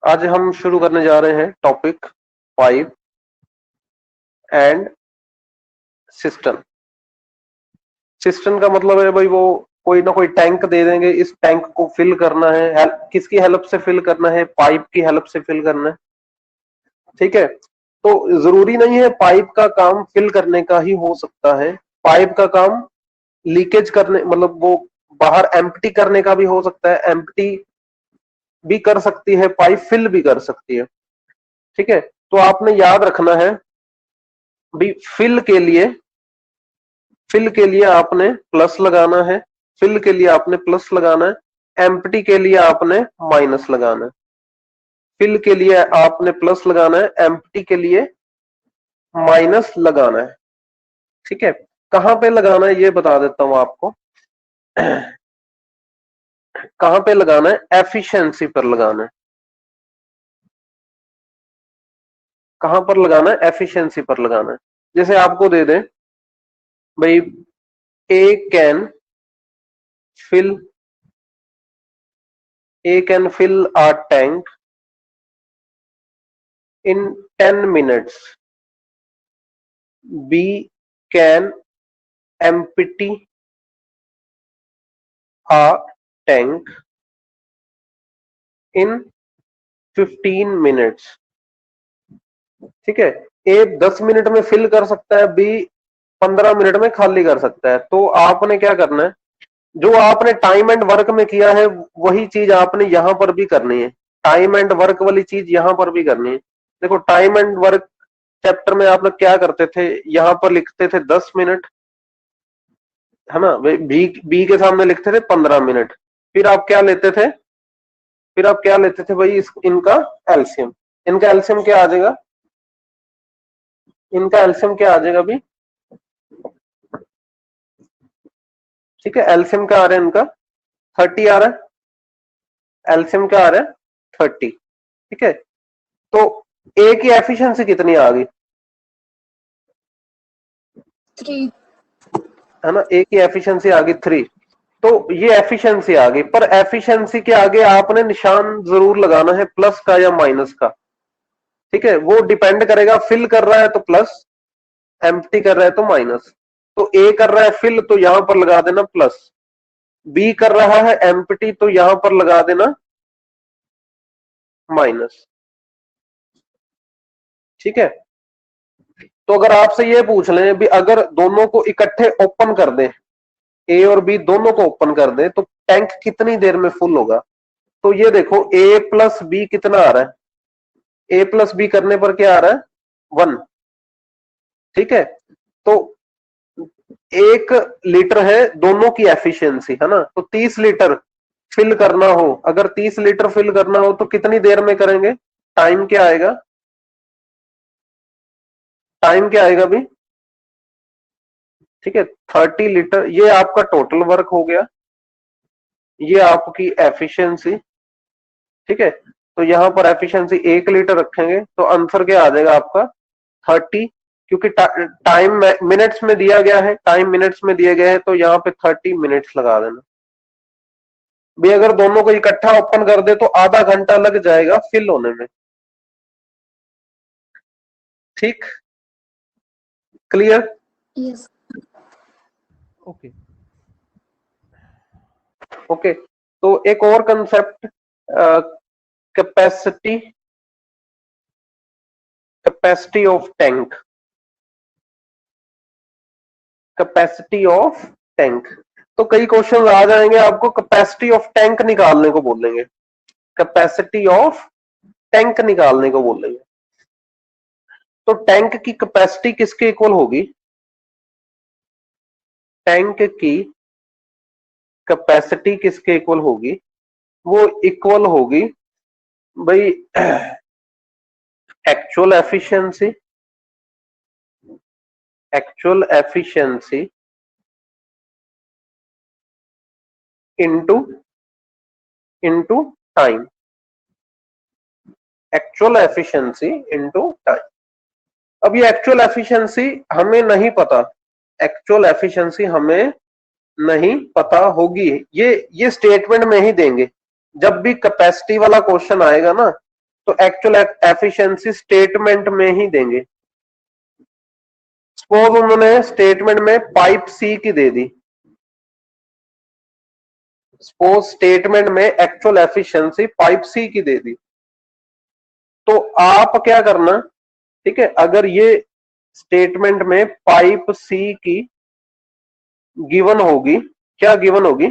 आज हम शुरू करने जा रहे हैं topic pipe and system. System का मतलब है भाई वो कोई ना कोई टैंक दे देंगे, इस टैंक को फिल करना है, किसकी हेल्प से फिल करना है? पाइप की हेल्प से फिल करना है। ठीक है, तो जरूरी नहीं है पाइप का काम फिल करने का ही हो सकता है, पाइप का काम लीकेज करने मतलब वो बाहर एम्प्टी करने का भी हो सकता है, एम्प्टी भी कर सकती है, पाइप फिल भी कर सकती है। ठीक है, तो आपने याद रखना है भी फिल के लिए आपने प्लस लगाना है, फिल के लिए आपने प्लस लगाना है, एम्प्टी के लिए आपने माइनस लगाना है। फिल के लिए आपने प्लस लगाना है, एम्प्टी के लिए माइनस लगाना है। ठीक है, कहां पे लगाना है ये बता देता हूं आपको। कहां पे लगाना है? एफिशिएंसी पर लगाना है। कहां पर लगाना है? एफिशिएंसी पर लगाना है। जैसे आपको दे दें भाई A can fill a tank in 10 minutes. B can empty a tank in 15 minutes. ठीक है, ए 10 मिनट में फिल कर सकता है, बी 15 मिनट में खाली कर सकता है। तो आपने क्या करना है, जो आपने टाइम एंड वर्क में किया है वही चीज आपने यहां पर भी करनी है। टाइम एंड वर्क वाली चीज यहां पर भी करनी है। देखो टाइम एंड वर्क चैप्टर में आप लोग क्या करते थे, यहां पर लिखते थे 10 मिनट, है ना, बी के सामने लिखते थे 15 मिनट। फिर आप क्या लेते थे, भाई इनका एलसीएम। इनका एलसीएम क्या आ जाएगा? इनका एलसीएम क्या आ जाएगा अभी? ठीक है, एलसीएम क्या आ रहा है इनका? 30 आ रहा है। एलसीएम क्या आ रहा है? 30। ठीक है, तो ए की एफिशिएंसी कितनी आ गई? 3, है ना, ए की एफिशिएंसी आ गई 3। तो ये एफिशिएंसी आ गई, पर एफिशिएंसी के आगे आपने निशान जरूर लगाना है, प्लस का या माइनस का। ठीक है, वो डिपेंड करेगा, फिल कर रहा है तो प्लस, एम्प्टी कर रहा है तो माइनस। तो ए कर रहा है फिल तो यहां पर लगा देना प्लस, बी कर रहा है एम्प्टी तो यहां पर लगा देना माइनस। ठीक है, तो अगर आपसे ये पूछ लें भी अगर दोनों को इकट्ठे ओपन कर दें, ए और बी दोनों को ओपन कर दें, तो टैंक कितनी देर में फुल होगा? तो ये देखो ए प्लस बी कितना आ रहा है, ए प्लस बी करने पर क्या आ रहा है? 1। ठीक है, तो 1 लीटर है दोनों की एफिशिएंसी, है ना, तो 30 लीटर फिल करना हो, अगर 30 लीटर फिल करना हो तो कितनी देर में करेंगे? टाइम क्या आएगा? टाइम क्या आएगा अभी? ठीक है, 30 लीटर, ये आपका टोटल वर्क हो गया, ये आपकी एफिशिएंसी। ठीक है, तो यहां पर एफिशिएंसी 1 लीटर रखेंगे तो आंसर क्या आ जाएगा आपका? 30, क्योंकि टाइम मिनट्स में दिया गया है, टाइम मिनट्स में दिया गया है, तो यहां पे 30 मिनट्स लगा देना। भी अगर दोनों को इकट्ठा ओपन कर दे तो आधा घंटा लग जाएगा फिल होने में। ठीक, क्लियर? yes, ओके ओके, तो एक और concept, capacity capacity of tank. Capacity of tank, तो कई क्वेश्चन आ जाएंगे आपको कैपेसिटी ऑफ टैंक निकालने को बोलेंगे, कैपेसिटी ऑफ टैंक निकालने को बोलेंगे। तो टैंक की कैपेसिटी किसके इक्वल होगी? टैंक की कैपेसिटी किसके इक्वल होगी? वो इक्वल होगी भाई actual efficiency into time. Actual efficiency into time. अब ये एक्चुअल एफिशिएंसी हमें नहीं पता, एक्चुअल एफिशिएंसी हमें नहीं पता होगी, ये स्टेटमेंट में ही देंगे, जब भी कैपेसिटी वाला क्वेश्चन आएगा ना तो एक्चुअल एफिशिएंसी स्टेटमेंट में ही देंगे। सपोज उन्होंने स्टेटमेंट में पाइप सी की दे दी, सपोज स्टेटमेंट में एक्चुअल एफिशिएंसी पाइप सी की दे दी, तो आप क्या करना, ठीक है, अगर ये स्टेटमेंट में पाइप सी की गिवन होगी, क्या गिवन होगी,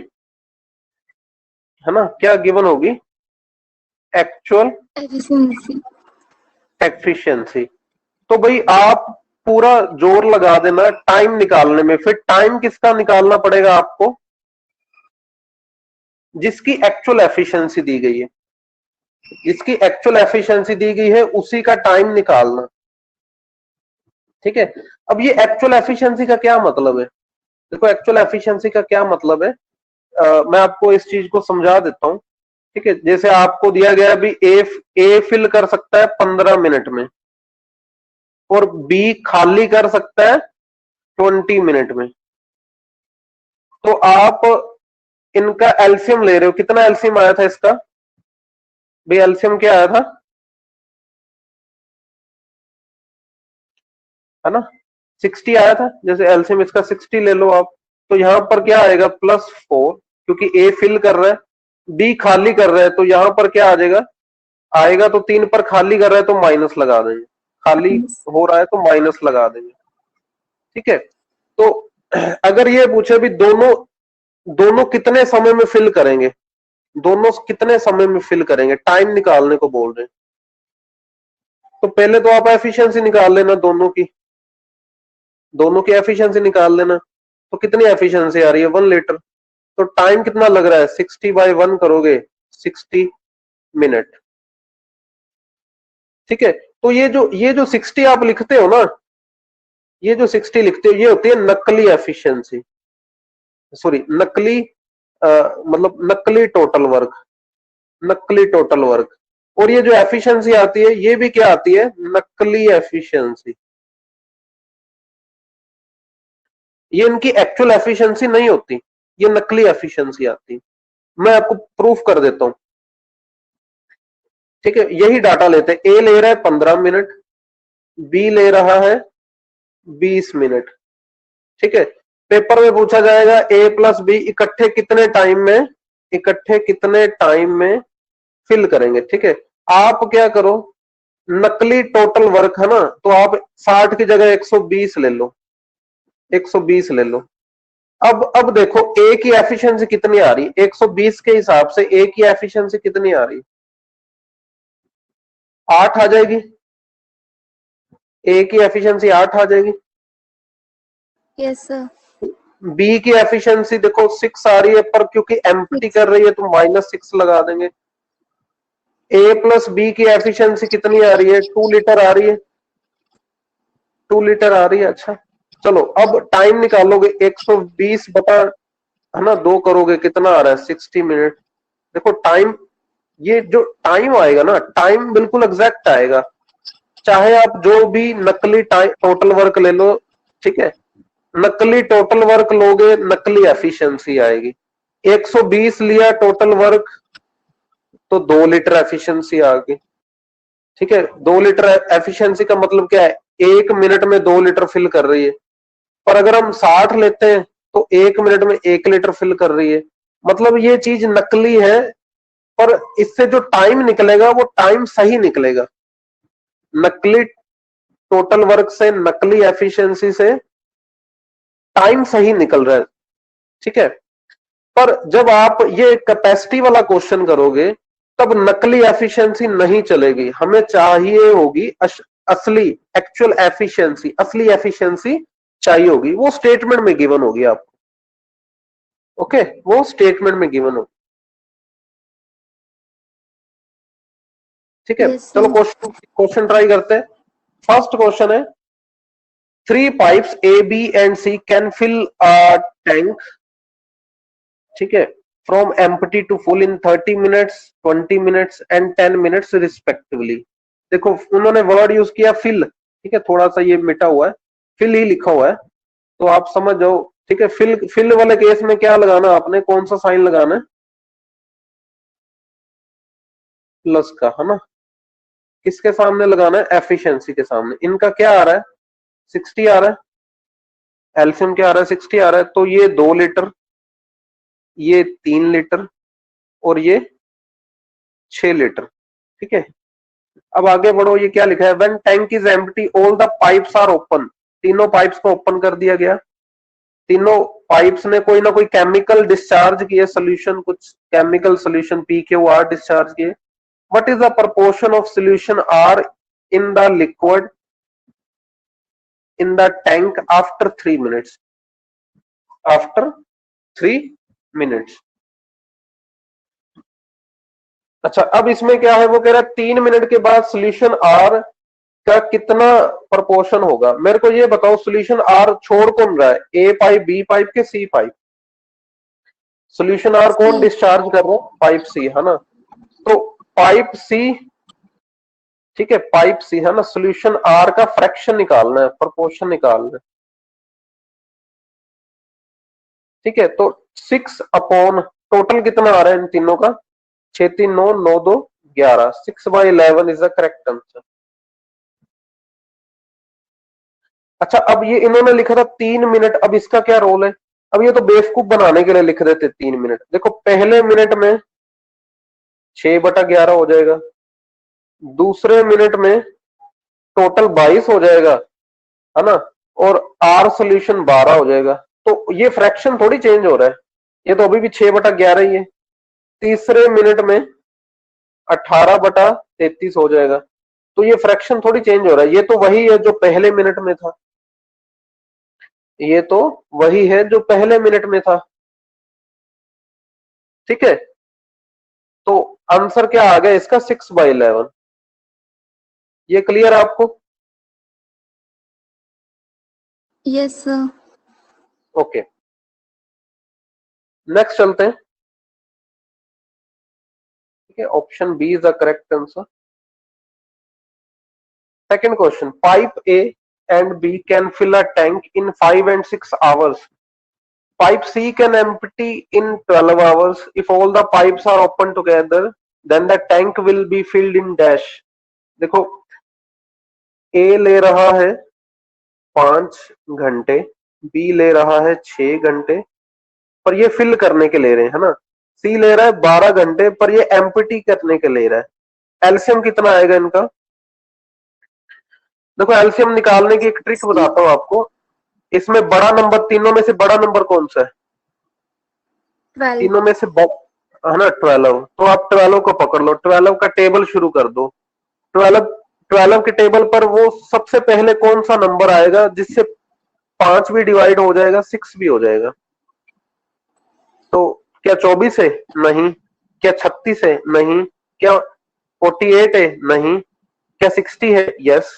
है ना, क्या गिवन होगी, एक्चुअल एफिशिएंसी। एफिशिएंसी। तो भाई आप पूरा जोर लगा देना टाइम निकालने में। फिर टाइम किसका निकालना पड़ेगा आपको, जिसकी एक्चुअल एफिशिएंसी दी गई है, जिसकी एक्चुअल एफिशिएंसी दी गई है उसी का टाइम निकालना, ठीक है। अब ये एक्चुअल एफिशिएंसी का क्या मतलब है, देखो एक्चुअल एफिशिएंसी का क्या मतलब है, मैं आपको इस चीज को समझा देता हूं, ठीक है। जैसे आपको दिया गया अभी ए फिल कर सकता है 15 मिनट में और बी खाली कर सकता है 20 मिनट में, तो आप इनका एलसीएम ले रहे हो, कितना एलसीएम आया था इसका, भाई एलसीएम क्या आया था, है ना, 60 आया था। जैसे एलसीएम इसका 60 ले लो आप, तो यहां पर क्या आएगा +4, क्योंकि ए फिल कर रहा है, बी खाली कर रहा है, तो यहां पर क्या आ जाएगा, आएगा तो 3 पर खाली कर रहा है तो माइनस लगा देंगे, खाली हो रहा है तो माइनस लगा देंगे, ठीक है। तो अगर ये पूछे भी दोनों दोनों कितने समय में फिल करेंगे, दोनों कितने समय में फिल करेंगे, टाइम निकालने को बोल रहे हैं, तो पहले तो आप एफिशिएंसी निकाल लेना, दोनों की एफिशिएंसी निकाल लेना। तो कितनी एफिशिएंसी आ रही है, 1 लीटर, तो टाइम कितना लग रहा है, 60/1 करोगे 60 मिनट, ठीक है। तो ये जो 60 आप लिखते हो ना, ये जो 60 लिखते हो ये होती है नकली एफिशिएंसी, सॉरी नकली मतलब नकली टोटल वर्क, नकली टोटल वर्क। और ये जो एफिशिएंसी आती है ये भी क्या आती है, नकली एफिशिएंसी, ये इनकी एक्चुअल एफिशिएंसी नहीं होती, ये नकली एफिशिएंसी आती है। मैं आपको प्रूफ कर देता हूं, ठीक है। यही डाटा लेते हैं, ए ले रहा है 15 मिनट, बी ले रहा है 20 मिनट, ठीक है। पेपर में पूछा जाएगा ए प्लस बी इकट्ठे कितने टाइम में फिल करेंगे, ठीक है। आप क्या करो, नकली टोटल वर्क है ना, तो आप 60 की जगह 120 ले लो, 120 ले लो। अब देखो ए की एफिशिएंसी कितनी आ रही, 120 के हिसाब से ए की एफिशिएंसी कितनी आ रही, 8 आ जाएगी, ए की एफिशिएंसी 8 आ जाएगी। Yes sir. बी की एफिशिएंसी देखो 6 आ रही है, पर क्योंकि एम्प्टी कर रही है तो -6 लगा देंगे। ए प्लस बी की एफिशिएंसी कितनी आ रही है, 2 लीटर आ रही है, 2 लीटर आ रही है। अच्छा चलो अब टाइम निकालोगे, 120 बटा, है ना, 2 करोगे, कितना आ रहा है 60 मिनट। देखो टाइम, ये जो टाइम आएगा ना, टाइम बिल्कुल एग्जैक्ट आएगा, चाहे आप जो भी नकली टाइम टोटल वर्क ले लो, ठीक है। नकली टोटल वर्क लोगे, नकली एफिशिएंसी आएगी। 120 लिया टोटल वर्क तो 2 लीटर एफिशिएंसी आ गई, ठीक है। 2 लीटर एफिशिएंसी का मतलब क्या है, 1 मिनट में 2 लीटर फिल कर रही है। पर अगर हम 60 लेते हैं तो 1 मिनट में 1 लीटर फिल कर रही है, मतलब ये चीज नकली है, पर इससे जो टाइम निकलेगा वो टाइम सही निकलेगा। नकली टोटल वर्क से, नकली एफिशिएंसी से टाइम सही निकल रहा है, ठीक है। पर जब आप ये कैपेसिटी वाला क्वेश्चन करोगे तब नकली एफिशिएंसी नहीं चलेगी, हमें चाहिए होगी असली एक्चुअल एफिशिएंसी, असली एफिशिएंसी चाहिए होगी, वो स्टेटमेंट में गिवन होगी आपको, ओके, वो स्टेटमेंट में गिवन होगी, ठीक है। Yes, चलो sir. क्वेश्चन ट्राई करते हैं। फर्स्ट क्वेश्चन है, 3 pipes A B and C can fill a tank, ठीक है, from empty to full in 30 minutes, 20 minutes and 10 minutes respectively. देखो उन्होंने वर्ड यूज किया फिल, ठीक है, थोड़ा सा ये मिटा हुआ है, फिल ही लिखा हुआ है, तो आप समझ जाओ, ठीक है। फिल वाले केस में क्या लगाना, आपने कौन सा साइन लगाना है, प्लस का, है ना। किसके सामने लगाना है? एफिशिएंसी के सामने। इनका क्या आ रहा है? 60 आ रहा है। एल्सियम क्या आ रहा है? 60 आ रहा है। तो ये 2 लीटर, ये 3 लीटर और ये 6 लीटर। ठीक है, अब आगे बढ़ो। ये क्या लिखा है? When tank is empty all the pipes are open. तीनों पाइप्स को ओपन कर दिया गया। तीनों पाइप्स ने कोई ना कोई केमिकल डिस्चार्ज किए, सोल्यूशन, कुछ केमिकल सोल्यूशन पी के वो आर डिस्चार्ज किए। What is the proportion of solution are in the liquid in the tank after 3 minutes? After 3 minutes. अच्छा, अब इसमें क्या है? वो कह रहा है 3 मिनट के बाद सोल्यूशन आर का कितना प्रपोर्शन होगा। मेरे को ये बताओ, सोल्यूशन आर छोड़ कौन रहा है? ए पाइप, बी पाइप के सी पाइप? सोल्यूशन आर कौन C. डिस्चार्ज कर रहा है? पाइप सी, है ना। तो पाइप सी, ठीक है, पाइप सी, है ना। सोल्यूशन आर का फ्रैक्शन निकालना है, प्रपोर्शन निकालना है। ठीक है, तो 6 अपॉन टोटल कितना आ रहा है इन तीनों का? 6 3 9 9 2 11, 6/11 इज द करेक्ट आंसर। अच्छा, अब ये इन्होंने लिखा था 3 मिनट, अब इसका क्या रोल है? अब ये तो बेवकूफ बनाने के लिए लिख देते 3 मिनट। देखो, पहले मिनट में 6/11 हो जाएगा, दूसरे मिनट में टोटल 22 हो जाएगा, है ना, और आर सोल्यूशन 12 हो जाएगा। तो ये फ्रैक्शन थोड़ी चेंज हो रहा है, ये तो अभी भी 6/11 ही है। तीसरे मिनट में 18/33 हो जाएगा। तो ये फ्रैक्शन थोड़ी चेंज हो रहा है, ये तो वही है जो पहले मिनट में था। ये तो वही है जो पहले मिनट में था। ठीक है, तो आंसर क्या आ गया इसका? 6/11। ये क्लियर है आपको? Yes, sir. ओके, नेक्स्ट चलते हैं। ठीक है, option B is the correct answer. Second question, pipe A and B can fill a tank in 5 and 6 hours. Pipe C can empty in 12 hours. If all the pipes are open together, then the tank will be filled in dash. देखो, A ले रहा है 5 घंटे, B ले रहा है 6 घंटे, पर ये फिल करने के ले रहे हैं, है ना। C ले रहा है 12 घंटे, पर ये एम्प्टी करने के ले रहा है। एलसीएम कितना आएगा इनका? देखो, एलसीएम निकालने की एक ट्रिक C. बताता हूं आपको। इसमें बड़ा नंबर, तीनों में से बड़ा नंबर कौन सा है? 12. तीनों में से है ना, 12। तो आप 12 को पकड़ लो, 12 का टेबल शुरू कर दो। 12 12 के टेबल पर वो सबसे पहले कौन सा नंबर आएगा जिससे 5 भी डिवाइड हो जाएगा, 6 भी हो जाएगा? तो क्या 24 है? नहीं। क्या 36 है? नहीं। क्या 48 है? नहीं। क्या 60 है? यस।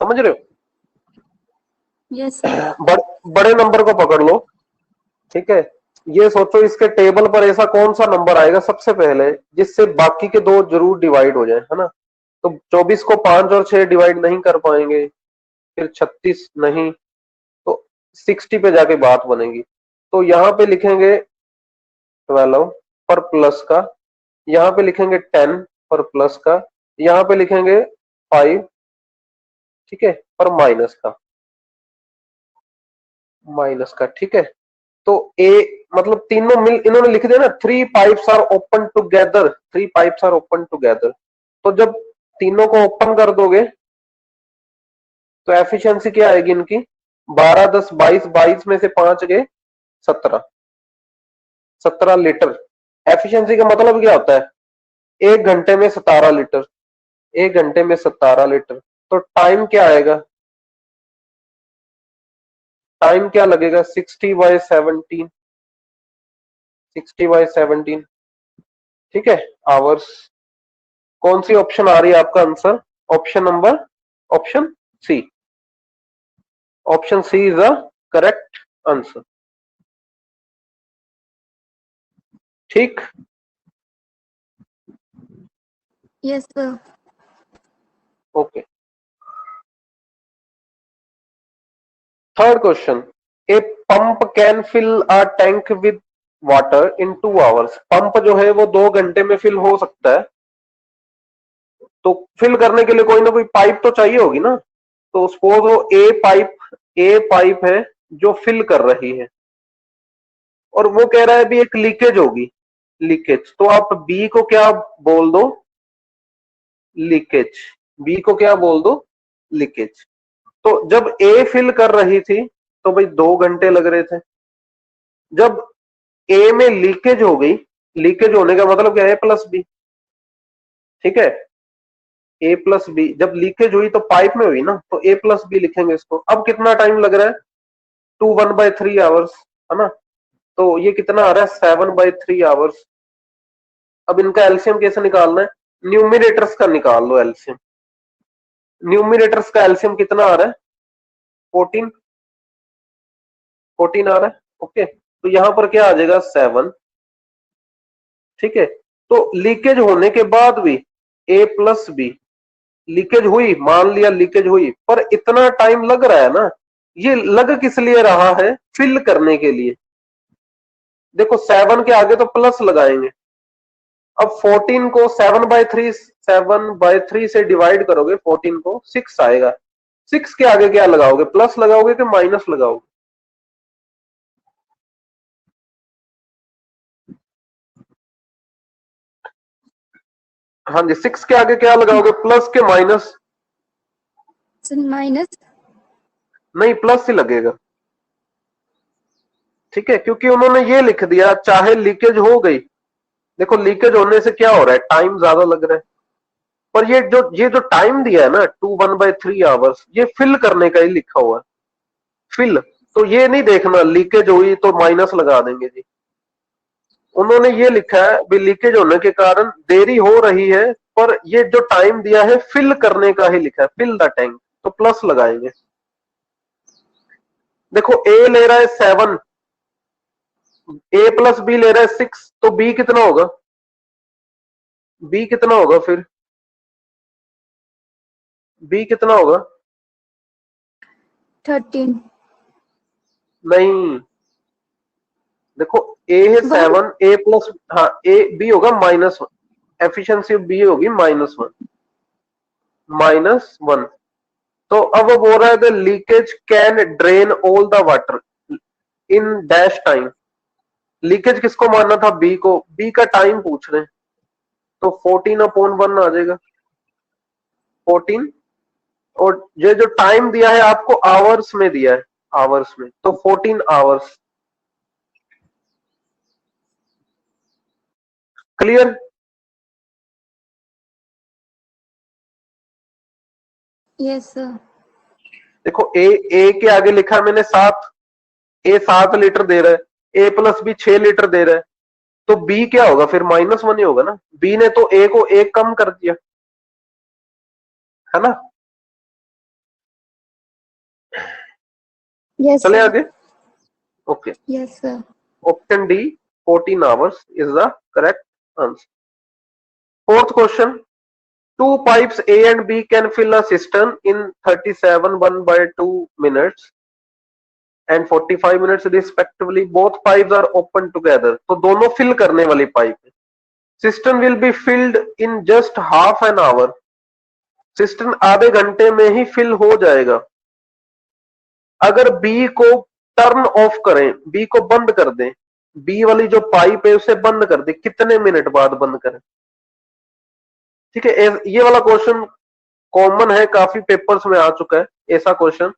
समझ रहे हो? Yes, sir. बड़े नंबर को पकड़ लो। ठीक है, ये सोचो इसके टेबल पर ऐसा कौन सा नंबर आएगा सबसे पहले जिससे बाकी के दो जरूर डिवाइड हो जाए, है ना। तो 24 को 5 और 6 डिवाइड नहीं कर पाएंगे, फिर 36 नहीं, तो 60 पे जाके बात बनेगी। तो यहां पे लिखेंगे 12 पर प्लस का, यहां पे लिखेंगे 10 पर प्लस का, यहां पे लिखेंगे 5, ठीक है, पर माइनस का, माइनस का। ठीक है, तो ए मतलब तीनों मिल इन्होंने लिख दिया ना, 3 pipes are open together, 3 pipes are open together. तो जब तीनों को ओपन कर दोगे तो एफिशिएंसी क्या आएगी इनकी? 12 10 22, 22 में से 5 गए 17, 17 लीटर। एफिशिएंसी का मतलब क्या होता है? 1 घंटे में 17 लीटर, 1 घंटे में 17 लीटर। तो टाइम क्या आएगा? टाइम क्या लगेगा? 60/17, 60/17। ठीक है, आवर्स। कौन सी ऑप्शन आ रही है आपका answer? Option number, option C. Option C is the correct answer. ठीक, Yes, sir. Okay. Third question, a pump can fill a tank with water in 2 hours. Pump जो है वो 2 घंटे में फिल हो सकता है, तो फिल करने के लिए कोई ना कोई पाइप तो चाहिए होगी ना। तो सपोज वो ए पाइप है जो फिल कर रही है, और वो कह रहा है भी एक लीकेज होगी, लीकेज। तो आप बी को क्या बोल दो, लीकेज। बी को क्या बोल दो, लीकेज। तो जब ए फिल कर रही थी तो भाई 2 घंटे लग रहे थे। जब ए में लीकेज हो गई, लीकेज होने का मतलब क्या है, प्लस बी, ठीक है। ए प्लस बी, जब लीकेज हुई तो पाइप में हुई ना, तो ए प्लस बी लिखेंगे इसको। अब कितना टाइम लग रहा है, 2 1/3 आवर्स, है ना। तो ये कितना आ रहा है, 7/3 आवर्स। अब इनका एलसीएम कैसे निकालना है, न्यूमिनेटर्स का निकाल लो एलसीएम। न्यूमिनेटर्स का एलसीएम कितना आ रहा है, 14 14 आ रहा है, ओके। तो यहां पर क्या आ जाएगा, 7, ठीक है। तो लीकेज होने के बाद भी ए प्लस बी, लीकेज हुई, मान लिया लीकेज हुई, पर इतना टाइम लग रहा है ना, ये लग किस लिए रहा है, फिल करने के लिए। देखो 7 के आगे तो प्लस लगाएंगे। अब 14 को 7/3 से डिवाइड करोगे, 14 को 6 आएगा। 6 के आगे क्या लगाओगे, प्लस लगाओगे कि माइनस लगाओगे। हाँ जी, 6 के आगे क्या लगाओगे, प्लस के माइनस, माइनस। नहीं प्लस ही लगेगा, ठीक है। क्योंकि उन्होंने ये लिख दिया चाहे लीकेज हो गई। देखो लीकेज होने से क्या हो रहा है, टाइम ज्यादा लग रहा है, पर ये जो टाइम दिया है ना, 1/3 आवर्स, ये फिल करने का ही लिखा हुआ है, फिल। तो ये नहीं देखना लीकेज हुई तो माइनस लगा देंगे जी। उन्होंने ये लिखा है भी लीकेज होने के कारण देरी हो रही है, पर ये जो टाइम दिया है फिल करने का ही लिखा है, फिल द टैंक, तो प्लस लगाएंगे। देखो ए ले रहा है 7, ए प्लस बी ले रहा है 6, तो बी कितना होगा, बी कितना होगा फिर, बी कितना होगा, 13। नहीं, देखो ए है 7, ए प्लस, हाँ ए, बी होगा -1, एफिशिएंसी बी होगी -1, -1। तो अब वो बोल रहा है the leakage can drain all the water in dash time. Leakage किसको मानना था, बी को, बी का टाइम पूछ रहे हैं, तो 14/1 आ जाएगा, 14। और ये जो टाइम दिया है आपको आवर्स में दिया है, आवर्स में, तो 14 आवर्स। क्लियर। Yes sir. देखो ए के आगे लिखा है मैंने 7, ए 7 लीटर दे रहा है, ए प्लस बी 6 लीटर दे रहा है, तो बी क्या होगा फिर, -1 ही होगा ना। बी ने तो ए को 1 कम कर दिया, है ना। यस चले सर। आगे, okay. Yes sir. Option D 14 hours is the correct answer. Fourth question, two pipes A and B can fill a cistern in 37 1/2 minutes and 45 minutes respectively. Both pipes are open together. तो दोनों fill करने वाली pipe है। Cistern will be filled in just half an hour. Cistern आधे घंटे में ही fill हो जाएगा। अगर B को टर्न ऑफ करें, B को बंद कर दें, B वाली जो पाइप है उसे बंद कर दें, कितने मिनट बाद बंद करें, ठीक है। ये वाला क्वेश्चन कॉमन है, काफी पेपर्स में आ चुका है ऐसा क्वेश्चन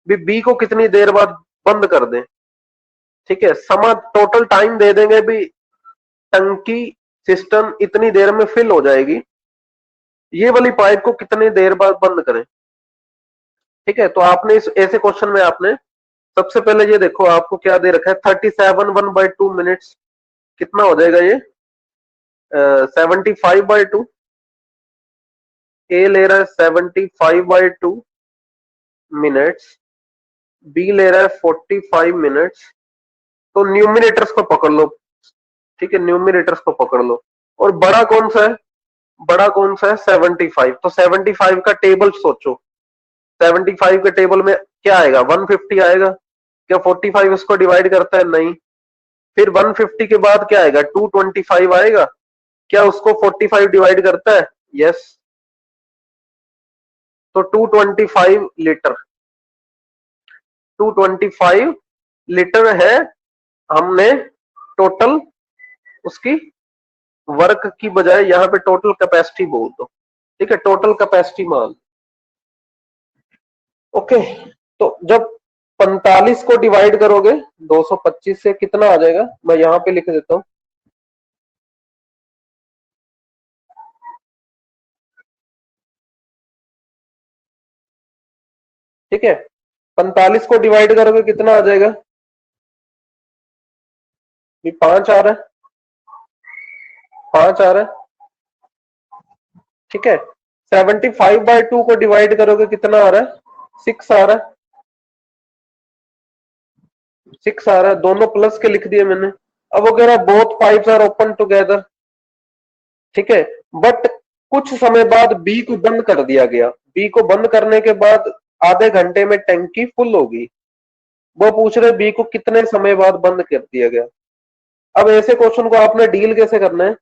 भी, बी को कितनी देर बाद बंद कर दें, ठीक है। समा टोटल टाइम दे देंगे भी, टंकी सिस्टम इतनी देर में फिल हो जाएगी, ये वाली पाइप को कितनी देर बाद बंद करें, ठीक है। तो आपने इस ऐसे क्वेश्चन में आपने सबसे पहले ये देखो आपको क्या दे रखा है, 37 1/2 मिनट्स, कितना हो जाएगा ये, 75/2। ए ले रहा है 75/2 मिनट्स, बी ले रहा है 45 मिनट्स। तो न्यूमिनेटर्स को पकड़ लो, ठीक है, न्यूमिनेटर्स को पकड़ लो। और बड़ा कौन सा है, बड़ा कौन सा है, 75। तो 75 का टेबल सोचो, 75 के टेबल में क्या आएगा, 150 आएगा। क्या 45 इसको डिवाइड करता है, नहीं। फिर 150 के बाद क्या आएगा, 225 आएगा। क्या उसको 45 डिवाइड करता है? यस। तो 225 लीटर, 225 लीटर है। हमने टोटल उसकी वर्क की बजाय यहां पे टोटल कैपेसिटी बोल दो, ठीक है, टोटल कैपेसिटी मान। ओके, तो जब 45 को डिवाइड करोगे 225 से कितना आ जाएगा, मैं यहां पे लिख देता हूं। ठीक है, 45 को डिवाइड करोगे कितना आ जाएगा, ये 5 आ रहा है, 5 आ रहा है। ठीक है, 75/2 को डिवाइड करोगे कितना आ रहा है, 6 आ रहा है, 6 आ रहा है। दोनों प्लस के लिख दिए मैंने। अब अगर both pipes are open together, ठीक है, बट कुछ समय बाद बी को बंद कर दिया गया। बी को बंद करने के बाद आधे घंटे में टंकी फुल होगी। वो पूछ रहे बी को कितने समय बाद बंद कर दिया गया। अब ऐसे क्वेश्चन को आपने डील कैसे करना है,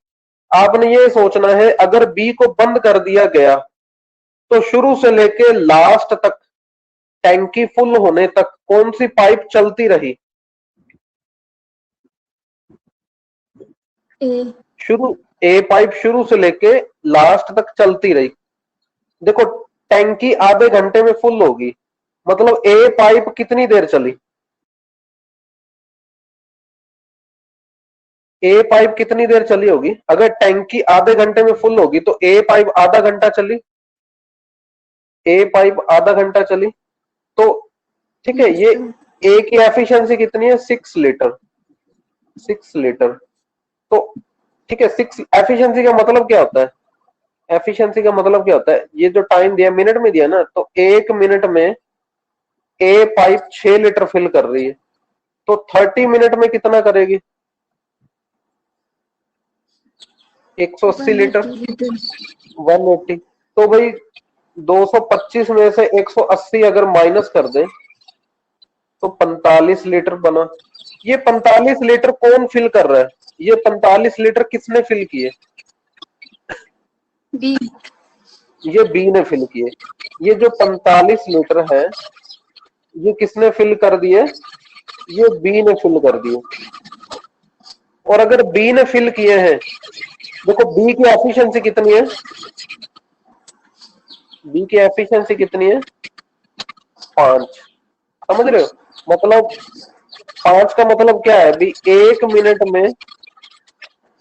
आपने ये सोचना है अगर बी को बंद कर दिया गया तो शुरू से लेके लास्ट तक टैंकी फुल होने तक कौन सी पाइप चलती रही। A. ए पाइप शुरू से लेके लास्ट तक चलती रही। देखो, टैंकी आधे घंटे में फुल होगी, मतलब ए पाइप कितनी देर चली, ए पाइप कितनी देर चली होगी। अगर टैंकी आधे घंटे में फुल होगी तो ए पाइप आधा घंटा चली, ए पाइप आधा घंटा चली। तो ठीक है, Yes, ये sir. ए की एफिशिएंसी कितनी है, 6 लीटर, 6 लीटर। तो ठीक है, 6 एफिशिएंसी का मतलब क्या होता है, एफिशिएंसी का मतलब क्या होता है, ये जो टाइम दिया मिनट में दिया ना, तो 1 मिनट में ए पाइप 6 लीटर फिल कर रही है, तो 30 मिनट में कितना करेगी, 180 लीटर, 180 liters. 180। तो भाई 225 में से 180 अगर माइनस कर दे तो 45 लीटर बना। ये 45 लीटर कौन फिल कर रहा है, ये 45 लीटर किसने फिल किए, B. ये बी ने फिल किए। ये जो 45 लीटर है ये किसने फिल कर दिए, ये बी ने फिल कर दिए। और अगर बी ने फिल किए हैं, देखो बी की एफिशिएंसी कितनी है, बी की एफिशिएंसी कितनी है, 5। समझ रहे हो, मतलब 5 का मतलब क्या है, भी 1 मिनट में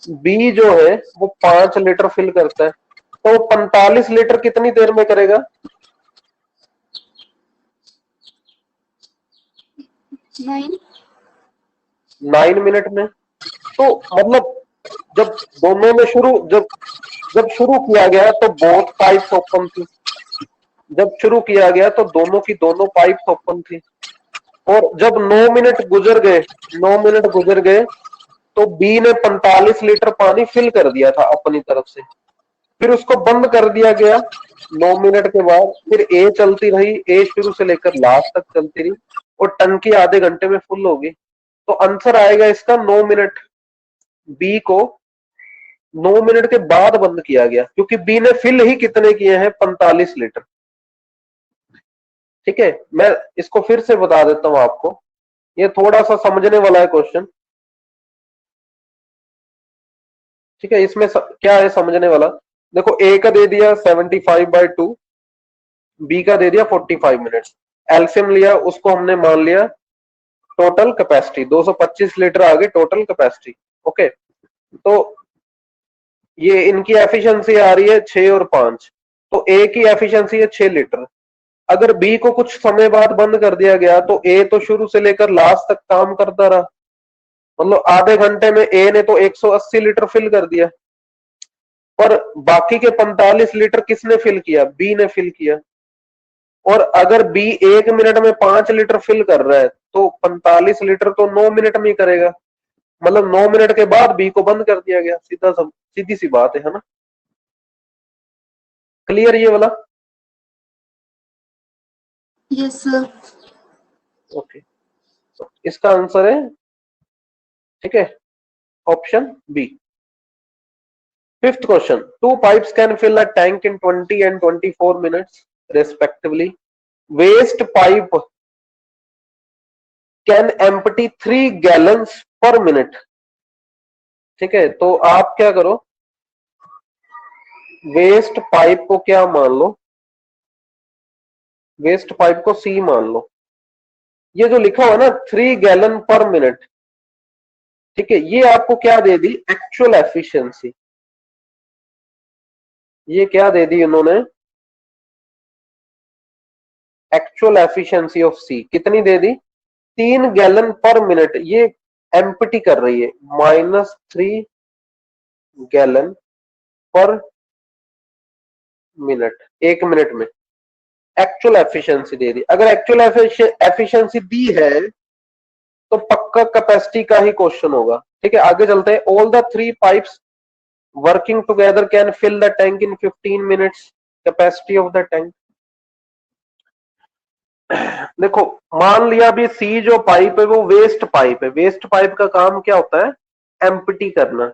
बी जो है वो 5 लीटर फिल करता है, तो 45 लीटर कितनी देर में करेगा, 9. 9 मिनट में। तो मतलब जब दोनों में जब जब शुरू किया गया तो बोथ पाइप्स ओपन थी, जब शुरू किया गया तो दोनों की दोनों पाइप्स ओपन थी। और जब 9 मिनट गुजर गए, 9 मिनट गुजर गए तो बी ने 45 लीटर पानी फिल कर दिया था अपनी तरफ से, फिर उसको बंद कर दिया गया 9 मिनट के बाद। फिर ए चलती रही, ए शुरू से लेकर लास्ट तक चलती रही और टंकी आधे घंटे में फुल होगी। तो आंसर आएगा इसका 9 मिनट। बी को 9 मिनट के बाद बंद किया गया क्योंकि बी ने फिल ही कितने किए हैं, 45 लीटर। ठीक है, मैं इसको फिर से बता देता हूं आपको, ये थोड़ा सा समझने वाला है क्वेश्चन। ठीक है, इसमें क्या है समझने वाला, देखो ए का दे दिया 75/2, बी का दे दिया 45 मिनट, एलसीएम लिया, उसको हमने मान लिया टोटल कैपेसिटी 225 लीटर आ गई टोटल कैपेसिटी। ओके, तो ये इनकी एफिशिएंसी आ रही है 6 और 5, तो ए की एफिशिएंसी है 6 लीटर। अगर बी को कुछ समय बाद बंद कर दिया गया तो ए तो शुरू से लेकर लास्ट तक काम करता रहा, मतलब आधे घंटे में ए ने तो 180 लीटर फिल कर दिया, पर बाकी के 45 लीटर किसने फिल किया, बी ने फिल किया। और अगर बी 1 मिनट में 5 लीटर फिल कर रहा है तो 45 लीटर तो 9 मिनट में ही करेगा, मतलब 9 मिनट के बाद बी को बंद कर दिया गया। सीधी सी बात है ना, क्लियर ये वाला। Yes, sir. ओके, तो इसका आंसर है ठीक है, option B. Fifth question, two pipes can fill a tank in 20 and 24 minutes respectively. Waste pipe can empty 3 gallons per minute. ठीक है, तो आप क्या करो, वेस्ट पाइप को क्या मान लो, वेस्ट पाइप को सी मान लो। ये जो लिखा हुआ ना 3 गैलन पर मिनट, ठीक है, ये आपको क्या दे दी, एक्चुअल एफिशिएंसी। ये क्या दे दी उन्होंने, एक्चुअल एफिशिएंसी ऑफ सी कितनी दे दी, 3 गैलन पर मिनट। ये एम्प्टी कर रही है, -3 गैलन पर मिनट, 1 मिनट में एक्चुअल एफिशिएंसी दे दी। अगर एक्चुअल एफिशिएंसी दी है तो पक्का कैपेसिटी का ही क्वेश्चन होगा। ठीक है, आगे चलते हैं। All the 3 pipes working together can fill the tank in 15 minutes, capacity of the tank. देखो, मान लिया भी सी जो पाइप है वो वेस्ट पाइप है। वेस्ट पाइप का काम क्या होता है, एम्प्टी करना।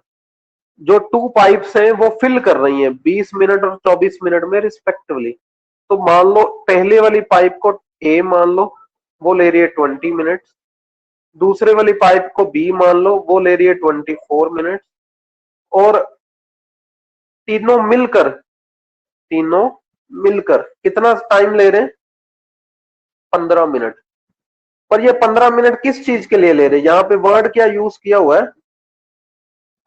जो 2 पाइप्स हैं वो फिल कर रही हैं 20 मिनट और 24 मिनट में रिस्पेक्टिवली। तो मान लो पहले वाली पाइप को ए मान लो, वो ले रही है 20 मिनट। दूसरे वाली पाइप को बी मान लो, वो ले रही है 24 मिनट। और तीनों मिलकर कितना टाइम ले रहे हैं, 15 मिनट। पर ये 15 मिनट किस चीज के लिए ले रहे हैं, यहां पे वर्ड क्या यूज किया हुआ है,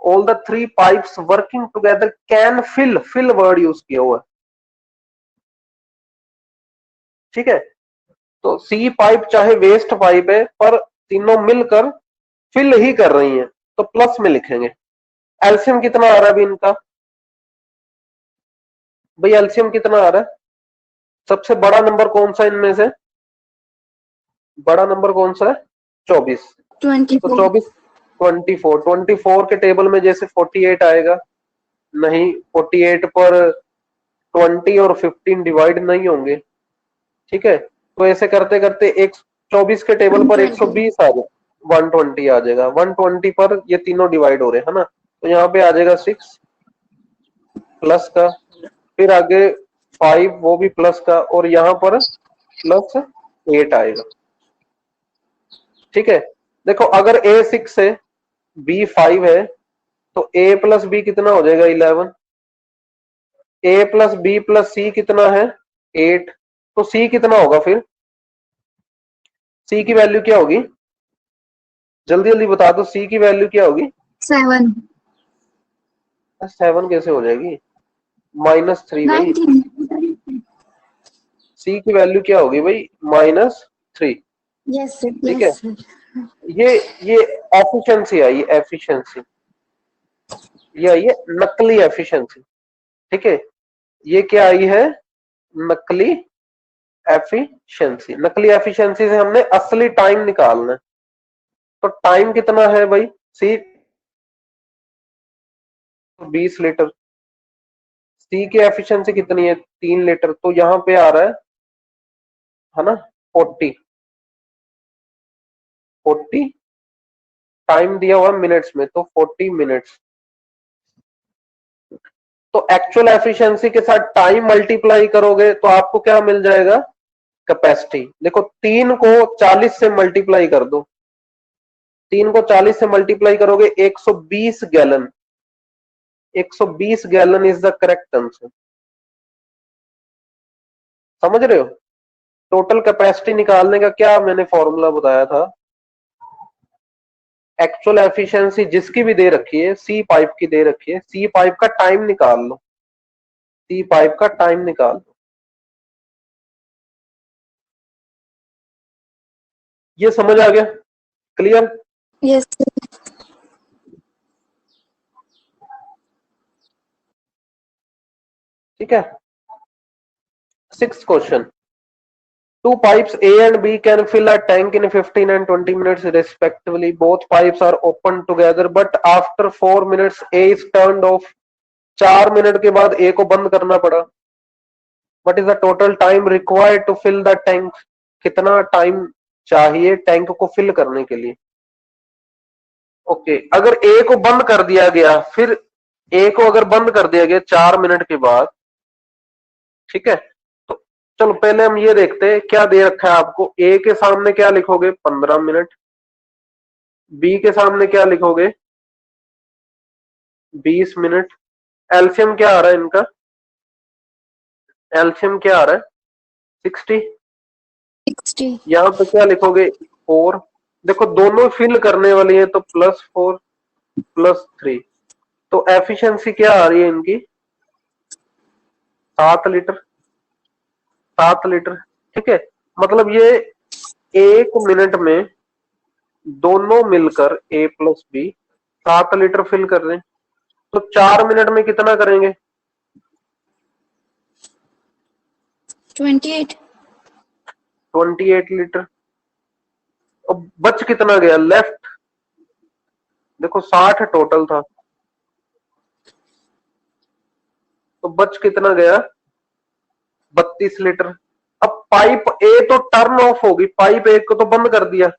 all the 3 pipes working together can fill word use किया हुआ है। ठीक है, तो सी पाइप चाहे वेस्ट पाइप है पर तीनों मिलकर फिल ही कर रही हैं, तो प्लस में लिखेंगे। एलसीएम कितना आ रहा है अभी इनका, भाई एलसीएम कितना आ रहा है, सबसे बड़ा नंबर कौन सा इनमें से, बड़ा नंबर कौन सा है, 24। 24। तो 24 के टेबल में जैसे 48 आएगा, नहीं 48 पर 20 और 15 डिवाइड नहीं होंगे। ठीक है, तो ऐसे करते करते 24 के टेबल पर 120 आ जाए, 120 आ जाएगा। 120 पर ये तीनों डिवाइड हो रहे हैं, है ना, तो यहाँ पे आ जाएगा 6 प्लस का, फिर आगे 5 वो भी प्लस का, और यहाँ पर +8 आएगा। ठीक है, देखो अगर A 6 है B 5 है तो A प्लस बी कितना हो जाएगा, 11। A प्लस बी प्लस सी कितना है, 8। तो C कितना होगा फिर, C की वैल्यू क्या होगी, जल्दी जल्दी बता दो, C की वैल्यू क्या होगी, 7। 7 कैसे हो जाएगी, -3 भाई। 19। C की वैल्यू क्या होगी भाई, -3। यस सर, ठीक है, यस सर। ये एफिशिएंसी आई, एफिशिएंसी ये आई है, नकली एफिशिएंसी। ठीक है, ये क्या आई है, नकली एफिशिएंसी। नकली एफिशिएंसी से हमने असली टाइम निकालना है। तो टाइम कितना है भाई, सी 20 लीटर, सी की एफिशिएंसी कितनी है, 3 लीटर, तो यहां पे आ रहा है ना 40 टाइम दिया हुआ मिनट्स में, तो 40 मिनट्स। तो एक्चुअल एफिशिएंसी के साथ टाइम मल्टीप्लाई करोगे तो आपको क्या मिल जाएगा, कैपेसिटी। देखो 3 को 40 से मल्टीप्लाई कर दो, 3 को 40 से मल्टीप्लाई करोगे 120 gallon. 120 gallon is the correct answer. समझ रहे हो, टोटल कैपेसिटी निकालने का क्या मैंने फॉर्मूला बताया था, एक्चुअल एफिशिएंसी जिसकी भी दे रखी है, सी पाइप की दे रखी है, सी पाइप का टाइम निकाल लो, सी पाइप का टाइम निकाल लो। ये समझ आ गया, क्लियर। Yes sir. ठीक है, 6th question, two pipes A and B can fill a tank in 15 and 20 minutes respectively. Both pipes are open together, but after 4 minutes A is turned off. 4 minute के बाद A को बंद करना पड़ा। What is the total time required to fill the tank? कितना time चाहिए tank को fill करने के लिए। ओके, अगर ए को बंद कर दिया गया, फिर ए को अगर बंद कर दिया गया 4 मिनट के बाद, ठीक है, तो चलो पहले हम ये देखते हैं क्या दे रखा है आपको। ए के सामने क्या लिखोगे? 15 मिनट। बी के सामने क्या लिखोगे? 20 मिनट। एलसीएम क्या आ रहा है इनका? एलसीएम क्या आ रहा है? 60। 60. यहां पे क्या लिखोगे? 4। देखो दोनों फिल करने वाली है, तो +4 +3, तो एफिशिएंसी क्या आ रही है इनकी? 7 लीटर। 7 लीटर, ठीक है। मतलब ये 1 मिनट में दोनों मिलकर ए प्लस बी 7 लीटर फिल कर रहे हैं। तो 4 मिनट में कितना करेंगे? 28. 28 लीटर। अब बच कितना गया लेफ्ट? देखो 60 टोटल था, तो बच कितना गया? 32 लीटर। अब पाइप ए तो टर्न ऑफ होगी, पाइप ए को तो बंद कर दिया,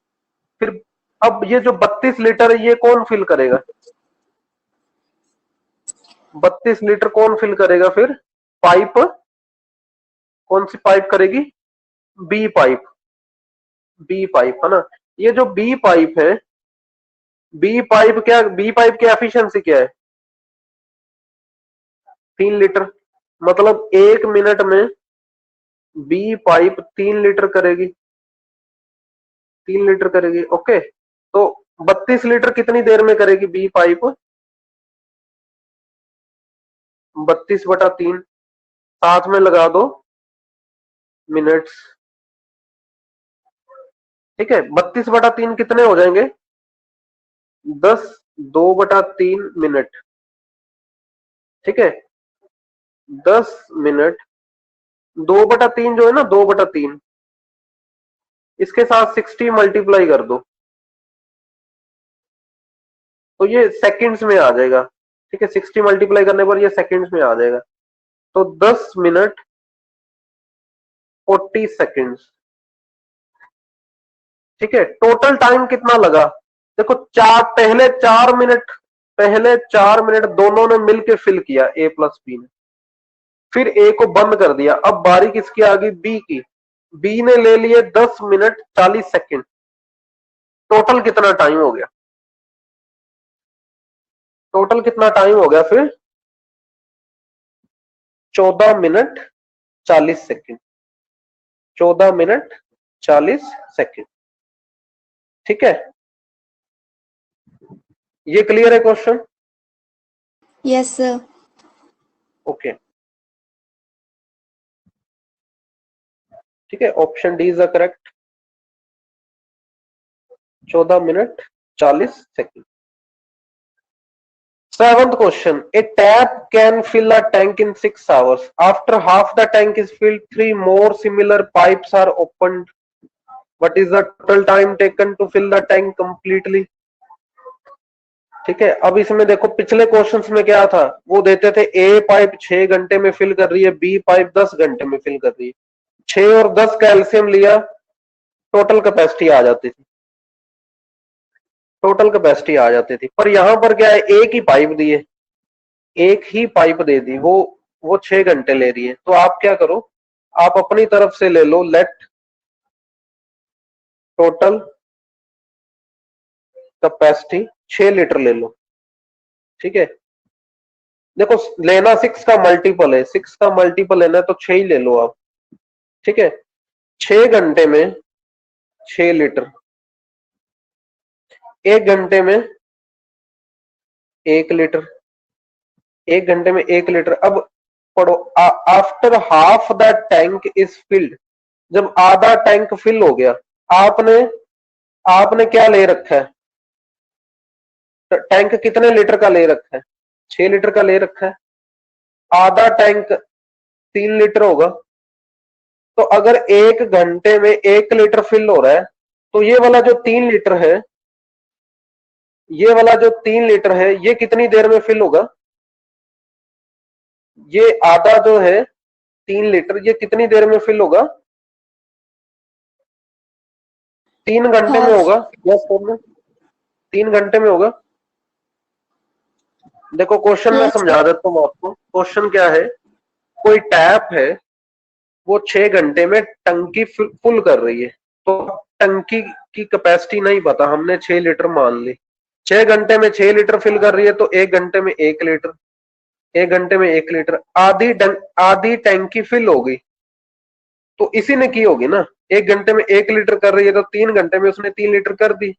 फिर अब ये जो 32 लीटर है ये कौन फिल करेगा? 32 लीटर कौन फिल करेगा फिर? पाइप, कौन सी पाइप करेगी? B pipe. बी पाइप है ना। ये जो बी पाइप है, बी पाइप क्या, बी पाइप की एफिशिएंसी क्या है? 3 लीटर। मतलब 1 मिनट में बी पाइप 3 लीटर करेगी। 3 लीटर करेगी, ओके। तो 32 लीटर कितनी देर में करेगी बी पाइप? 32/3, साथ में लगा दो मिनट्स, ठीक है। 32/3 कितने हो जाएंगे? 10, 2/3 मिनट, ठीक है। 10 मिनट, 2/3 जो है ना, 2/3, इसके साथ 60 मल्टीप्लाई कर दो, तो ये सेकंड्स में आ जाएगा, ठीक है। 60 मल्टीप्लाई करने पर ये सेकंड्स में आ जाएगा। तो 10 मिनट 40 सेकंड्स, ठीक है। टोटल टाइम कितना लगा? देखो पहले 4 मिनट दोनों ने मिलके फिल किया, ए प्लस बी ने, फिर ए को बंद कर दिया। अब बारी किसकी आ गई? बी की। बी ने ले लिए 10 मिनट 40 सेकंड। टोटल कितना टाइम हो गया? टोटल कितना टाइम हो गया फिर? 14 मिनट 40 सेकंड। 14 मिनट 40 सेकंड, ठीक है। ये क्लियर है क्वेश्चन? Yes, sir. ओके, ठीक है। Option D is the correct. 14 minute 40 second. Seventh question. A tap can fill a tank in 6 hours. After half the tank is filled, 3 more similar pipes are opened. What is the total time taken to fill the tank completely? ठीक है। अब इसमें देखो पिछले questions में क्या था, वो देते थे ए पाइप 6 घंटे में फिल कर रही है, बी पाइप 10 घंटे में फिल कर रही है। 6 और 10 का एलसीएम लिया, टोटल कैपेसिटी आ जाती थी। टोटल कैपेसिटी आ जाती थी। पर यहां पर क्या है, एक ही पाइप दी है, एक ही पाइप दे दी, वो 6 घंटे ले रही है। तो आप क्या करो, आप अपनी तरफ से ले लो, लेट टोटल कैपेसिटी 6 लीटर ले लो, ठीक है। देखो लेना 6 का मल्टीपल है, 6 का मल्टीपल लेना है तो 6 ही ले लो आप, ठीक है। 6 घंटे में 6 लीटर, 1 घंटे में 1 लीटर, 1 घंटे में 1 लीटर। अब पढ़ो, after half the tank is filled, जब आधा टैंक फिल हो गया, आपने आपने क्या ले रखा है? टैंक कितने लीटर का ले रखा है? 6 लीटर का ले रखा है। आधा टैंक 3 लीटर होगा। तो अगर 1 घंटे में 1 लीटर फिल हो रहा है, तो ये वाला जो 3 लीटर है, ये वाला जो 3 लीटर है, ये कितनी देर में फिल होगा? ये आधा जो है 3 लीटर, ये कितनी देर में फिल होगा? 3 घंटे में Half. होगा। यस, 3 घंटे में होगा। देखो क्वेश्चन मैं Yes, समझा देता हूँ आपको। क्वेश्चन क्या है, कोई टैप है, वो 6 घंटे में टंकी फुल कर रही है। तो टंकी की कैपेसिटी नहीं पता, हमने 6 लीटर मान ली। 6 घंटे में 6 लीटर फिल कर रही है, तो 1 घंटे में 1 लीटर, 1 घंटे में 1 लीटर, आधी टंकी फिल हो गई। तो इसी ने की होगी ना, 1 घंटे में 1 लीटर कर रही है, तो 3 घंटे में उसने 3 लीटर कर दी।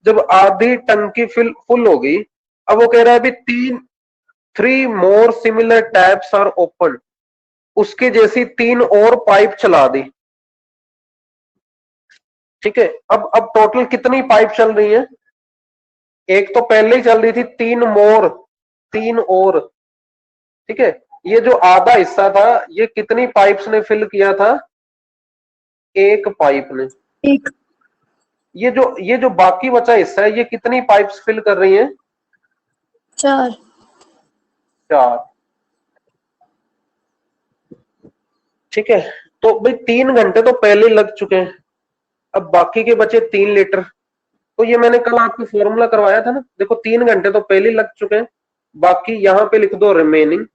जब आधी टंकी फुल हो गई, अब वो कह रहा है अभी 3 more similar taps are open, उसके जैसी 3 और पाइप चला दी। ठीक है, अब टोटल कितनी पाइप चल रही है? एक तो पहले ही चल रही थी, 3 और। ठीक है, ये जो आधा हिस्सा था, ये कितनी पाइप्स ने फिल किया था? एक पाइप ने। एक, ये जो बाकी बचा हिस्सा है, ये कितनी पाइप्स फिल कर रही हैं? 4, 4। ठीक है, तो भाई 3 घंटे तो पहले ही लग चुके हैं, अब बाकी के बचे 3 लीटर। तो ये मैंने कल आपको फॉर्मूला करवाया था ना, देखो 3 घंटे तो पहले ही लग चुके हैं, बाकी यहां पे लिख दो रिमेनिंग,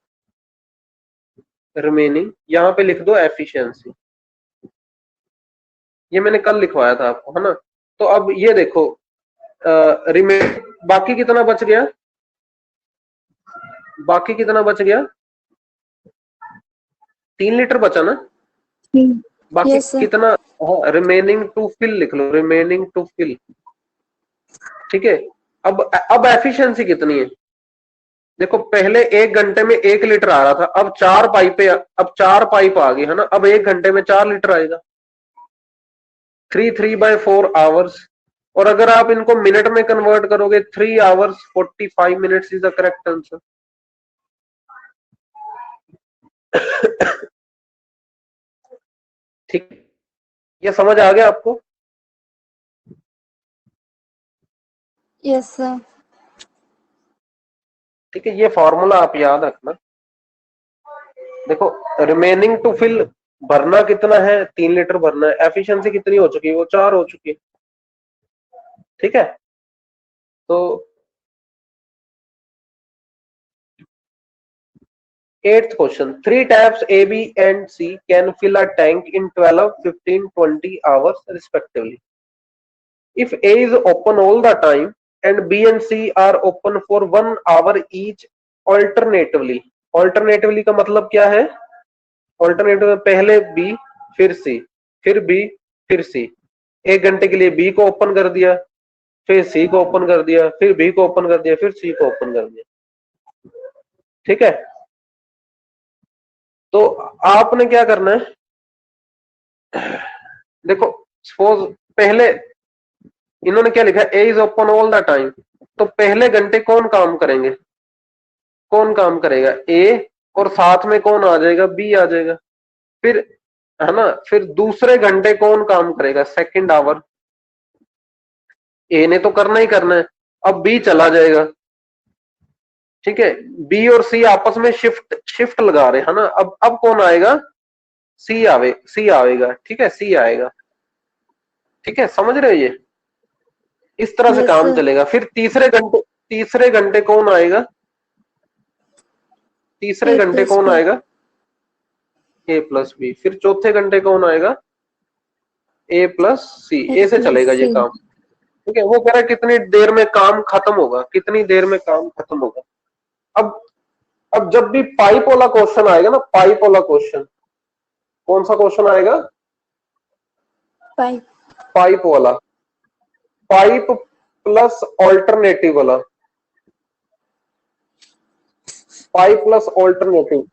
यहां पे लिख दो एफिशिएंसी। ये मैंने कल लिखवाया था आपको, है ना। तो अब ये देखो, रिमेन बाकी कितना बच गया? बाकी कितना बच गया? 3 लीटर बचा ना। बाकी yes, sir. कितना? हाँ, रिमेनिंग टू फिल लिख लो, रिमेनिंग टू फिल। ठीक है, अब एफिशिएंसी कितनी है? देखो पहले 1 घंटे में 1 लीटर आ रहा था, अब 4 पाइप आ गई, है ना। अब 1 घंटे में 4 लीटर आएगा, 3/4 आवर्स। और अगर आप इनको मिनट में कन्वर्ट करोगे, 3 hours 45 minutes is the correct answer. ठीक, ये समझ आ गया आपको? Yes, sir. ठीक है, ये फॉर्मूला आप याद रखना। देखो, रिमेनिंग टू फिल भरना कितना है? 3 लीटर भरना है। एफिशिएंसी कितनी हो चुकी है? वो 4 हो चुकी है। ठीक है, तो 8th question, 3 taps A, B and C can fill a tank in 12, 15, 20 hours respectively. If A is open all the time and B and C are open for 1 hour each alternatively. Alternatively का मतलब क्या है? Alternative में पहले B, फिर C, फिर B, फिर C। 1 घंटे के लिए B को ओपन कर दिया, फिर C को ओपन कर दिया, फिर B को ओपन कर दिया, फिर C को ओपन कर दिया। ठीक है, तो आपने क्या करना है? देखो, सपोज पहले इन्होंने क्या लिखा? A is open all the time. तो पहले घंटे कौन काम करेंगे? कौन काम करेगा? ए, और साथ में कौन आ जाएगा? बी आ जाएगा। फिर, है ना, फिर दूसरे घंटे कौन काम करेगा? Second hour. ए ने तो करना ही करना है, अब बी चला जाएगा। ठीक है, बी और सी आपस में शिफ्ट शिफ्ट लगा रहे, है ना। अब कौन आएगा? सी आएगा। ठीक है, सी आएगा। ठीक है, समझ रहे हो? ये इस तरह से Yes, काम sir. चलेगा। फिर तीसरे घंटे कौन आएगा? तीसरे A घंटे plus कौन B. आएगा? ए प्लस बी। फिर चौथे घंटे कौन आएगा? ए प्लस सी। A ए से plus चलेगा ये C. काम। ठीक है, वो कह रहा है कितनी देर में काम खत्म होगा, कितनी देर में काम खत्म होगा। अब अब जब भी पाइप वाला क्वेश्चन आएगा ना, पाइप वाला क्वेश्चन, कौन सा क्वेश्चन आएगा? 5. पाइप वाला, पाइप प्लस ऑल्टरनेटिव वाला, पाइप प्लस ऑल्टरनेटिव।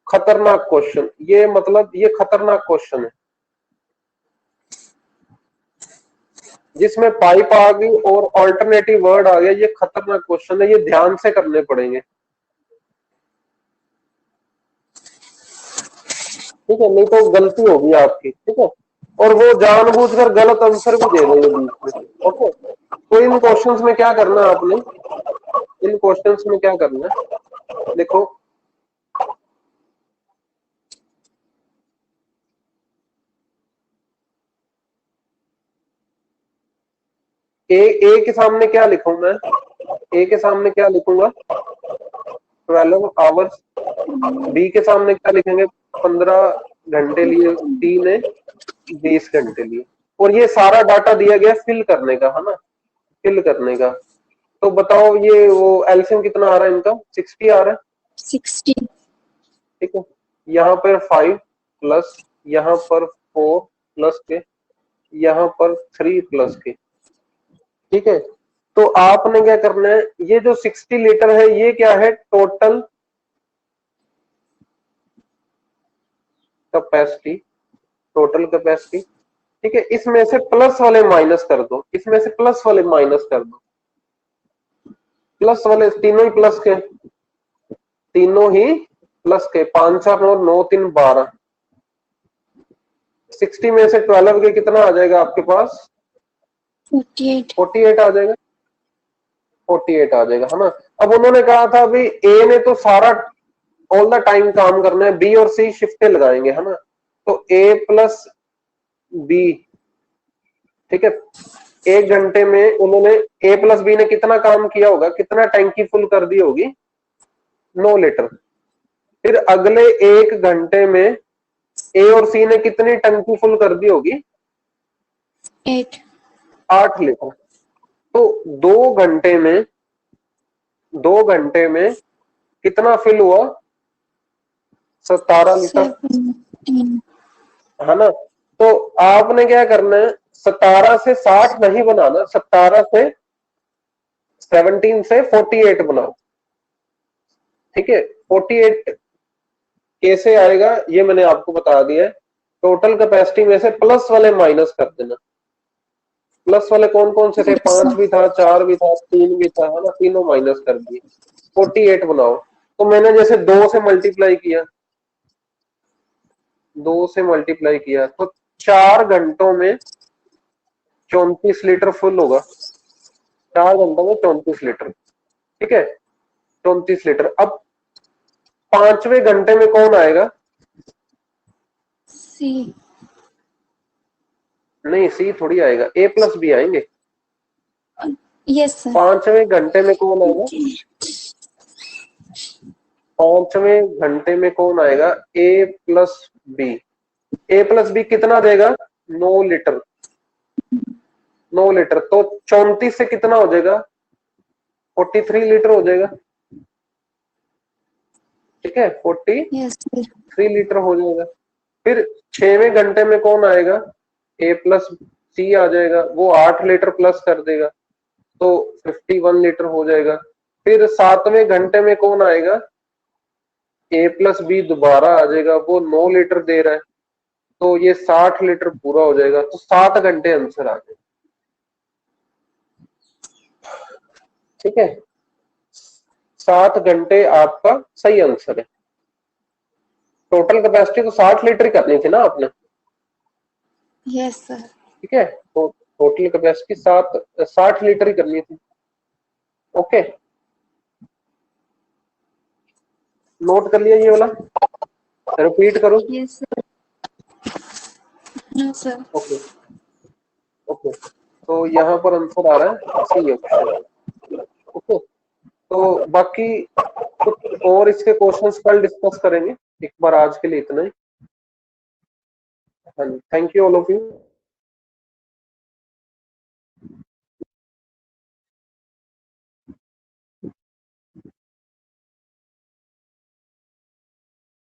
खतरनाक क्वेश्चन, ये मतलब ये खतरनाक क्वेश्चन है, जिसमें पाइप आ गई और ऑल्टरनेटिव वर्ड आ गया। ये खतरनाक क्वेश्चन है, ये ध्यान से करने पड़ेंगे। ठीक है, नहीं तो गलती होगी आपकी। ठीक है, और वो जानबूझकर गलत आंसर भी दे देंगे बीच में। ओके, तो इन क्वेश्चंस में क्या करना है आपने? इन क्वेश्चंस में क्या करना है? देखो, ए के सामने क्या लिखूं मैं? ए के सामने क्या लिखूंगा? 12 आवर्स, बी के सामने क्या लिखेंगे, 15 घंटे लिए, टी ने 20 घंटे लिए, और ये सारा डाटा दिया गया फिल करने का, है ना, फिल करने का। तो बताओ ये वो एलसीएम कितना आ रहा है इनका, 60 आ रहा है, 60 ठीक है। यहाँ पर 5 प्लस, यहाँ पर 4 प्लस के, यहाँ पर 3 प्लस के, ठीक है। तो आपने क्या करना है, ये जो 60 लीटर है ये क्या है, टोटल कैपेसिटी, टोटल कैपेसिटी, ठीक है। इसमें से प्लस वाले माइनस कर दो, इसमें से प्लस वाले माइनस कर दो, प्लस वाले तीनों ही प्लस के, तीनों ही प्लस के, 5 4 9 9 3 12, 60 में से 12 के कितना आ जाएगा आपके पास, 48 48 आ जाएगा, 48 आ जाएगा, है ना। अब उन्होंने कहा था अभी ए ने तो सारा ऑल द टाइम काम करना है, बी और सी शिफ्टें लगाएंगे, है ना। तो ए प्लस बी, ठीक है, 1 घंटे में उन्होंने ए प्लस बी ने कितना काम किया होगा, कितना टैंकी फुल कर दी होगी, 9 लीटर। फिर अगले 1 घंटे में ए और सी ने कितनी टंकी फुल कर दी होगी, 8 8 लीटर। तो 2 घंटे में, 2 घंटे में कितना फिल हुआ, 17 लीटर, 17 है ना। तो आपने क्या करना है, 17 से 60 नहीं बनाना, 17 से 17 से 48 बनाओ, ठीक है। 48 कैसे आएगा ये मैंने आपको बता दिया है। टोटल कैपेसिटी में से प्लस वाले माइनस कर देना, प्लस वाले कौन कौन से थे, 5 भी था, 4 भी था, 3 भी था, है ना, तीनों माइनस कर दिए, 48 बनाओ। तो मैंने जैसे 2 से मल्टीप्लाई किया, 2 से मल्टीप्लाई किया, तो 4 घंटों में 34 लीटर फुल होगा, 4 घंटों में 34 लीटर, ठीक है, 34 लीटर। अब 5वें घंटे में कौन आएगा, C नहीं सी थोड़ी आएगा, ए प्लस बी आएंगे। yes sir 5वें घंटे में कौन आएगा, 5वें घंटे में कौन आएगा, ए प्लस बी। ए प्लस बी कितना देगा, 9 लीटर, 9 लीटर। तो 34 से कितना हो जाएगा, 43 लीटर हो जाएगा, ठीक है, 43 yes sir लीटर हो जाएगा। फिर 6वें घंटे में कौन आएगा, ए प्लस सी आ जाएगा, वो 8 लीटर प्लस कर देगा, तो 51 लीटर हो जाएगा। फिर 7वें घंटे में कौन आएगा, ए प्लस बी दोबारा आ जाएगा, वो 9 लीटर दे रहा है, तो ये 60 लीटर पूरा हो जाएगा। तो 7 घंटे आंसर आ जाएगा, ठीक है, 7 घंटे आपका सही आंसर है। टोटल कैपेसिटी तो 60 लीटर करनी थी ना आपने, yes sir ठीक है, तो टोटल कैपेसिटी 60 लीटर ही करनी थी। ओके, नोट कर लिया ये वाला, रिपीट करो। yes sir no sir okay okay, तो यहाँ पर आंसर आ रहा है सी ऑप्शन। ओके, तो बाकी कुछ और इसके क्वेश्चंस कल डिस्कस करेंगे, एक बार आज के लिए इतना ही। हाँ, thank you all of you.